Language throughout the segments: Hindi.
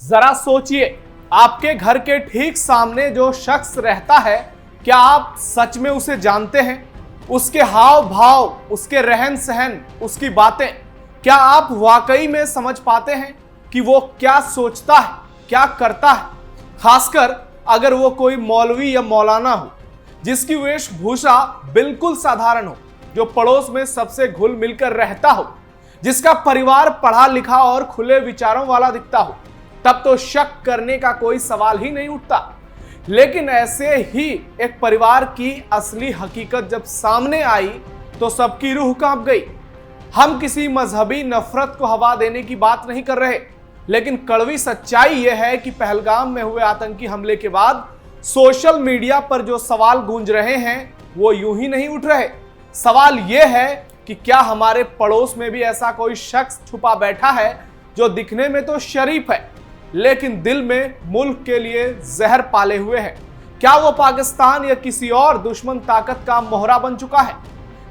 जरा सोचिए, आपके घर के ठीक सामने जो शख्स रहता है, क्या आप सच में उसे जानते हैं? उसके हाव भाव, उसके रहन सहन, उसकी बातें, क्या आप वाकई में समझ पाते हैं कि वो क्या सोचता है, क्या करता है? खासकर अगर वो कोई मौलवी या मौलाना हो, जिसकी वेशभूषा बिल्कुल साधारण हो, जो पड़ोस में सबसे घुल मिलकर रहता हो, जिसका परिवार पढ़ा लिखा और खुले विचारों वाला दिखता हो, तब तो शक करने का कोई सवाल ही नहीं उठता। लेकिन ऐसे ही एक परिवार की असली हकीकत जब सामने आई तो सबकी रूह कांप गई। हम किसी मजहबी नफरत को हवा देने की बात नहीं कर रहे, लेकिन कड़वी सच्चाई यह है कि पहलगाम में हुए आतंकी हमले के बाद सोशल मीडिया पर जो सवाल गूंज रहे हैं वो यूं ही नहीं उठ रहे। सवाल यह है कि क्या हमारे पड़ोस में भी ऐसा कोई शख्स छुपा बैठा है जो दिखने में तो शरीफ है, लेकिन दिल में मुल्क के लिए जहर पाले हुए है? क्या वो पाकिस्तान या किसी और दुश्मन ताकत का मोहरा बन चुका है?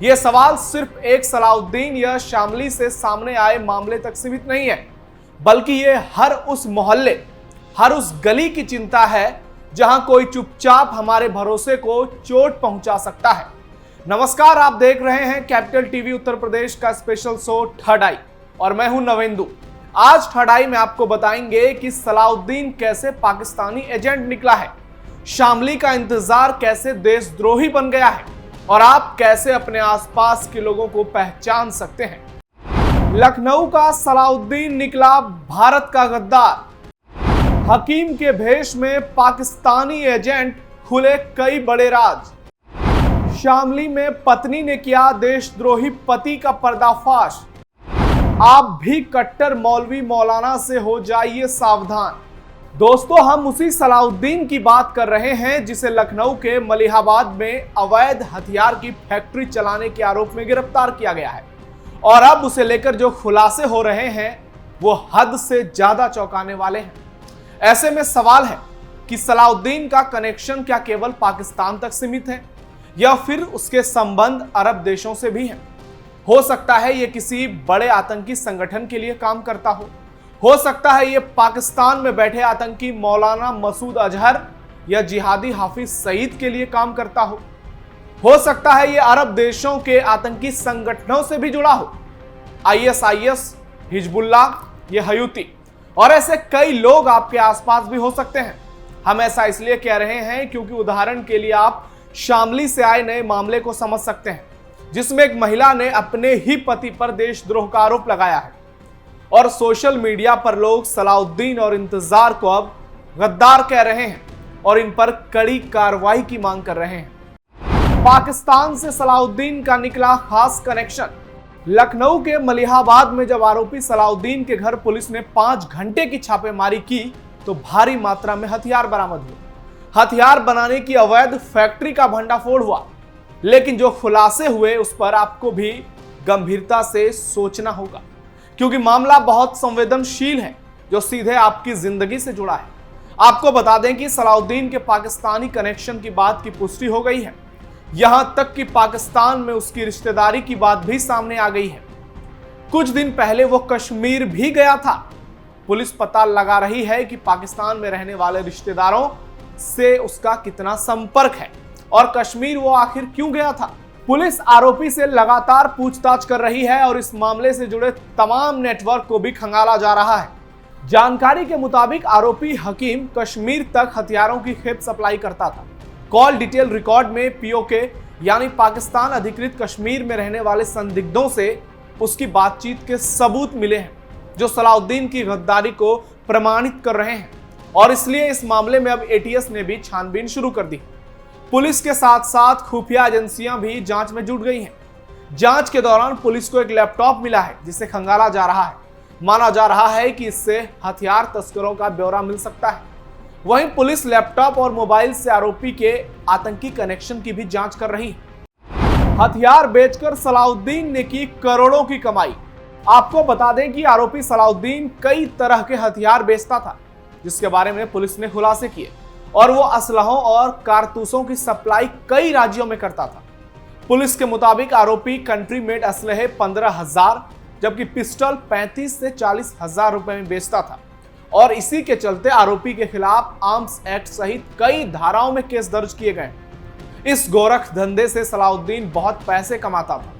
यह सवाल सिर्फ एक सलाउद्दीन या शामली से सामने आए मामले तक सीमित नहीं है, बल्कि ये हर उस मोहल्ले, हर उस गली की चिंता है जहां कोई चुपचाप हमारे भरोसे को चोट पहुंचा सकता है। नमस्कार, आप देख रहे हैं कैपिटल टीवी उत्तर प्रदेश का स्पेशल शो थर्ड आई और मैं हूं नवेंदु। आज थर्ड आई में आपको बताएंगे कि सलाउद्दीन कैसे पाकिस्तानी एजेंट निकला है, शामली का इंतजार कैसे देशद्रोही बन गया है और आप कैसे अपने आसपास के लोगों को पहचान सकते हैं। लखनऊ का सलाउद्दीन निकला भारत का गद्दार। हकीम के भेष में पाकिस्तानी एजेंट, खुले कई बड़े राज। शामली में पत्नी ने किया देशद्रोही पति का पर्दाफाश। आप भी कट्टर मौलवी मौलाना से हो जाइए सावधान। दोस्तों, हम उसी सलाउद्दीन की बात कर रहे हैं जिसे लखनऊ के मलिहाबाद में अवैध हथियार की फैक्ट्री चलाने के आरोप में गिरफ्तार किया गया है और अब उसे लेकर जो खुलासे हो रहे हैं वो हद से ज्यादा चौंकाने वाले हैं। ऐसे में सवाल है कि सलाउद्दीन का कनेक्शन क्या केवल पाकिस्तान तक सीमित है या फिर उसके संबंध अरब देशों से भी हैं? हो सकता है ये किसी बड़े आतंकी संगठन के लिए काम करता हो सकता है ये पाकिस्तान में बैठे आतंकी मौलाना मसूद अजहर या जिहादी हाफिज सईद के लिए काम करता हो सकता है ये अरब देशों के आतंकी संगठनों से भी जुड़ा हो, ISIS, हिजबुल्लाह, ये हयूती और ऐसे कई लोग आपके आसपास भी हो सकते हैं। हम ऐसा इसलिए कह रहे हैं क्योंकि उदाहरण के लिए आप शामली से आए नए मामले को समझ सकते हैं, जिसमें एक महिला ने अपने ही पति पर देशद्रोह का आरोप लगाया है और सोशल मीडिया पर लोग सलाउद्दीन और इंतजार को अब गद्दार कह रहे हैं और इन पर कड़ी कार्रवाई की मांग कर रहे हैं। पाकिस्तान से सलाउद्दीन का निकला खास कनेक्शन। लखनऊ के मलिहाबाद में जब आरोपी सलाउद्दीन के घर पुलिस ने 5 घंटे की छापेमारी की तो भारी मात्रा में हथियार बरामद हुए। हथियार बनाने की अवैध फैक्ट्री का भंडाफोड़ हुआ, लेकिन जो खुलासे हुए उस पर आपको भी गंभीरता से सोचना होगा, क्योंकि मामला बहुत संवेदनशील है जो सीधे आपकी जिंदगी से जुड़ा है। आपको बता दें कि सलाउद्दीन के पाकिस्तानी कनेक्शन की बात की पुष्टि हो गई है, यहां तक कि पाकिस्तान में उसकी रिश्तेदारी की बात भी सामने आ गई है। कुछ दिन पहले वो कश्मीर भी गया था। पुलिस पता लगा रही है कि पाकिस्तान में रहने वाले रिश्तेदारों से उसका कितना संपर्क है और कश्मीर वो आखिर क्यों गया था। पुलिस आरोपी से लगातार पूछताछ कर रही है और इस मामले से जुड़े तमाम नेटवर्क को भी खंगाला जा रहा है। जानकारी के मुताबिक आरोपी हकीम कश्मीर तक हथियारों की खेप सप्लाई करता था। कॉल डिटेल रिकॉर्ड में POK यानी पाकिस्तान अधिकृत कश्मीर में रहने वाले संदिग्धों से उसकी बातचीत के सबूत मिले हैं जो सलाउद्दीन की गद्दारी को प्रमाणित कर रहे हैं और इसलिए इस मामले में अब ATS ने भी छानबीन शुरू कर दी। पुलिस के साथ साथ खुफिया एजेंसियां भी जांच में जुट गई हैं। जांच के दौरान पुलिस को एक लैपटॉप मिला है जिसे खंगाला जा रहा है। माना जा रहा है कि इससे हथियार तस्करों का ब्यौरा मिल सकता है। वहीं पुलिस लैपटॉप और मोबाइल से आरोपी के आतंकी कनेक्शन की भी जांच कर रही है। हथियार बेचकर सलाउद्दीन ने की करोड़ों की कमाई। आपको बता दें कि आरोपी सलाउद्दीन कई तरह के हथियार बेचता था, जिसके बारे में पुलिस ने खुलासे किए और वो असलहों और कारतूसों की सप्लाई कई राज्यों में करता था। पुलिस के मुताबिक आरोपी कंट्री मेड असलहे 15,000 जबकि पिस्टल 35 से 40,000 रुपए में बेचता था और इसी के चलते आरोपी के खिलाफ आर्म्स एक्ट सहित कई धाराओं में केस दर्ज किए गए। इस गोरख धंधे से सलाउद्दीन बहुत पैसे कमाता था।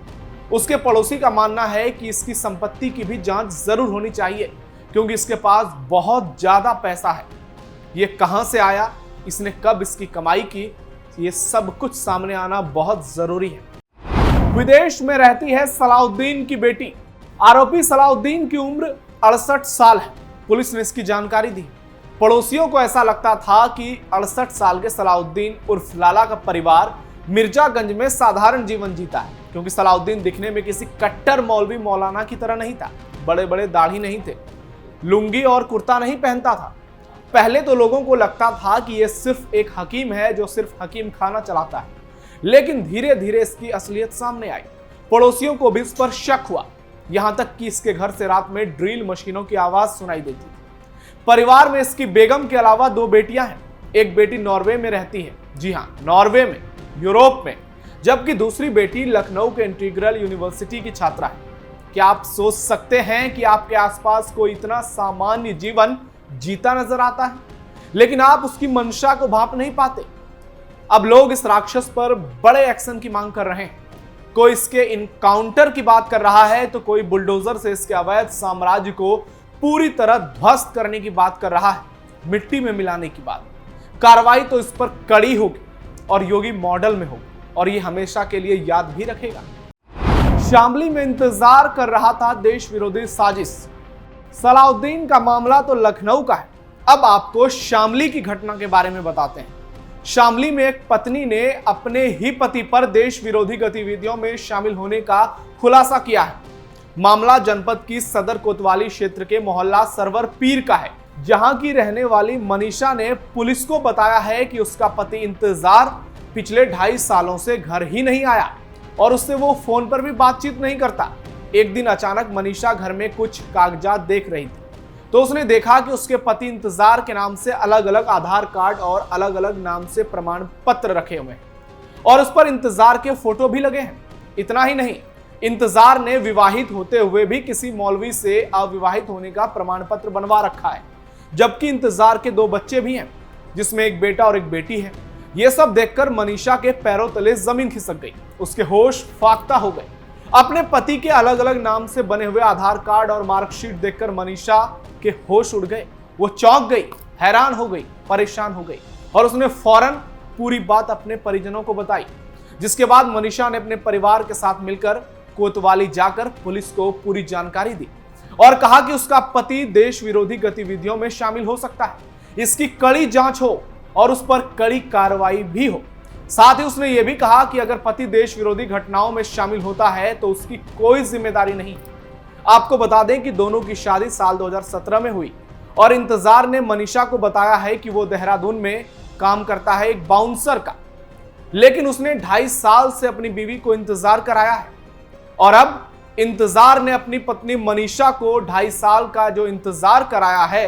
उसके पड़ोसी का मानना है कि इसकी संपत्ति की भी जांच जरूर होनी चाहिए, क्योंकि इसके पास बहुत ज्यादा पैसा है। ये कहां से आया, इसने कब इसकी कमाई की, ये सब कुछ सामने आना बहुत जरूरी है। विदेश में रहती है सलाउद्दीन की बेटी। आरोपी सलाउद्दीन की उम्र 68 साल है। पुलिस ने इसकी जानकारी दी। पड़ोसियों को ऐसा लगता था कि 68 साल के सलाउद्दीन उर्फ लाला का परिवार मिर्जागंज में साधारण जीवन जीता है, क्योंकि सलाउद्दीन दिखने में किसी कट्टर मौलवी मौलाना की तरह नहीं था। बड़े बड़े दाढ़ी नहीं थे, लुंगी और कुर्ता नहीं पहनता था। पहले तो लोगों को लगता था कि यह सिर्फ एक हकीम है जो सिर्फ हकीम खाना चलाता है, लेकिन धीरे धीरे इसकी असलियत सामने आई। पड़ोसियों को भी इस पर शक हुआ, यहां तक कि इसके घर से रात में ड्रिल मशीनों की आवाज सुनाई देती थी। परिवार में इसकी बेगम के अलावा 2 बेटियां हैं। एक बेटी नॉर्वे में रहती है, जी हां, नॉर्वे में, यूरोप में, जबकि दूसरी बेटी लखनऊ के इंटीग्रल यूनिवर्सिटी की छात्रा है। क्या आप सोच सकते हैं कि आपके आसपास कोई इतना सामान्य जीवन जीता नजर आता है, लेकिन आप उसकी मंशा को भांप नहीं पाते। अब लोग इस राक्षस पर बड़े एक्शन की मांग कर रहे हैं। कोई इसके इनकाउंटर की बात कर रहा है, तो कोई बुलडोजर से इसके अवैध साम्राज्य को पूरी तरह ध्वस्त करने की बात कर रहा है, मिट्टी में मिलाने की बात। कार्रवाई तो इस पर कड़ी होगी और योगी मॉडल में होगी, और ये हमेशा के लिए याद भी रखेगा। शामली में इंतजार कर रहा था देश विरोधी साजिश। सलाउद्दीन का मामला तो लखनऊ का है, अब आपको शामली की घटना के बारे में बताते हैं। शामली में एक पत्नी ने अपने ही पति पर देश विरोधी गतिविधियों में शामिल होने का खुलासा किया है। मामला जनपद की सदर कोतवाली क्षेत्र के मोहल्ला सरवर पीर का है, जहां की रहने वाली मनीषा ने पुलिस को बताया है कि उसका पति इंतजार पिछले 2.5 सालों से घर ही नहीं आया और उससे वो फोन पर भी बातचीत नहीं करता। एक दिन अचानक मनीषा घर में कुछ कागजात देख रही थी, तो उसने देखा कि उसके पति इंतजार के नाम से अलग अलग आधार कार्ड और अलग अलग नाम से प्रमाण पत्र रखे हुए हैं और उस पर इंतजार के फोटो भी लगे हैं। इतना ही नहीं, इंतजार ने विवाहित होते हुए भी किसी मौलवी से अविवाहित होने का प्रमाण पत्र बनवा रखा है, जबकि इंतजार के 2 बच्चे भी हैं, जिसमें एक बेटा और एक बेटी है। यह सब देखकर मनीषा के पैरों तले जमीन खिसक गई, उसके होश फाख्ता हो गए। अपने पति के अलग अलग नाम से बने हुए आधार कार्ड और मार्कशीट देखकर मनीषा के होश उड़ गए। वो चौंक गई, हैरान हो गई, परेशान हो गई और उसने फौरन पूरी बात अपने परिजनों को बताई, जिसके बाद मनीषा ने अपने परिवार के साथ मिलकर कोतवाली जाकर पुलिस को पूरी जानकारी दी और कहा कि उसका पति देश विरोधी गतिविधियों में शामिल हो सकता है। इसकी कड़ी जांच हो और उस पर कड़ी कार्रवाई भी हो। साथ ही उसने ये भी कहा कि अगर पति देश विरोधी घटनाओं में शामिल होता है तो उसकी कोई जिम्मेदारी नहीं। आपको बता दें कि दोनों की शादी साल 2017 में हुई और इंतजार ने मनीषा को बताया है कि वो देहरादून में काम करता है एक बाउंसर का, लेकिन उसने 2.5 साल से अपनी बीवी को इंतजार कराया है और अब इंतजार ने अपनी पत्नी मनीषा को 2.5 साल का जो इंतजार कराया है,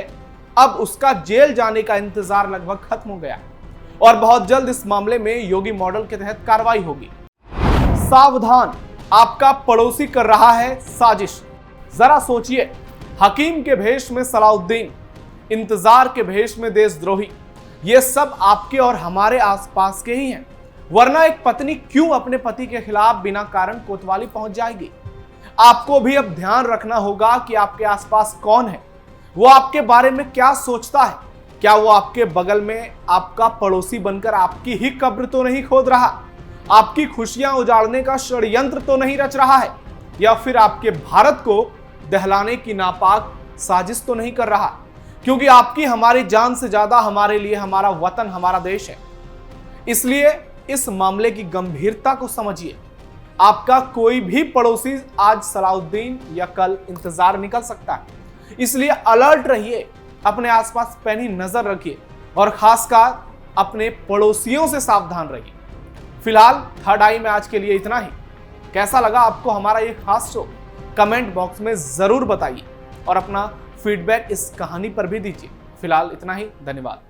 अब उसका जेल जाने का इंतजार लगभग खत्म हो गया है और बहुत जल्द इस मामले में योगी मॉडल के तहत कार्रवाई होगी। सावधान, आपका पड़ोसी कर रहा है साजिश। जरा सोचिए, हकीम के भेष में सलाउद्दीन, इंतजार के भेष में देशद्रोही, ये सब आपके और हमारे आसपास के ही हैं। वरना एक पत्नी क्यों अपने पति के खिलाफ बिना कारण कोतवाली पहुंच जाएगी? आपको भी अब ध्यान रखना होगा कि आपके आसपास कौन है, वो आपके बारे में क्या सोचता है। क्या वो आपके बगल में आपका पड़ोसी बनकर आपकी ही कब्र तो नहीं खोद रहा, आपकी खुशियां उजाड़ने का षड्यंत्र तो नहीं रच रहा है, या फिर आपके भारत को दहलाने की नापाक साजिश तो नहीं कर रहा? क्योंकि आपकी हमारी जान से ज्यादा हमारे लिए हमारा वतन, हमारा देश है। इसलिए इस मामले की गंभीरता को समझिए। आपका कोई भी पड़ोसी आज सलाउद्दीन या कल इंतजार निकल सकता है, इसलिए अलर्ट रहिए, अपने आसपास पैनी नजर रखिए और खासकर अपने पड़ोसियों से सावधान रहिए। फिलहाल थर्ड आई में आज के लिए इतना ही। कैसा लगा आपको हमारा ये खास शो? कमेंट बॉक्स में जरूर बताइए और अपना फीडबैक इस कहानी पर भी दीजिए। फिलहाल इतना ही, धन्यवाद।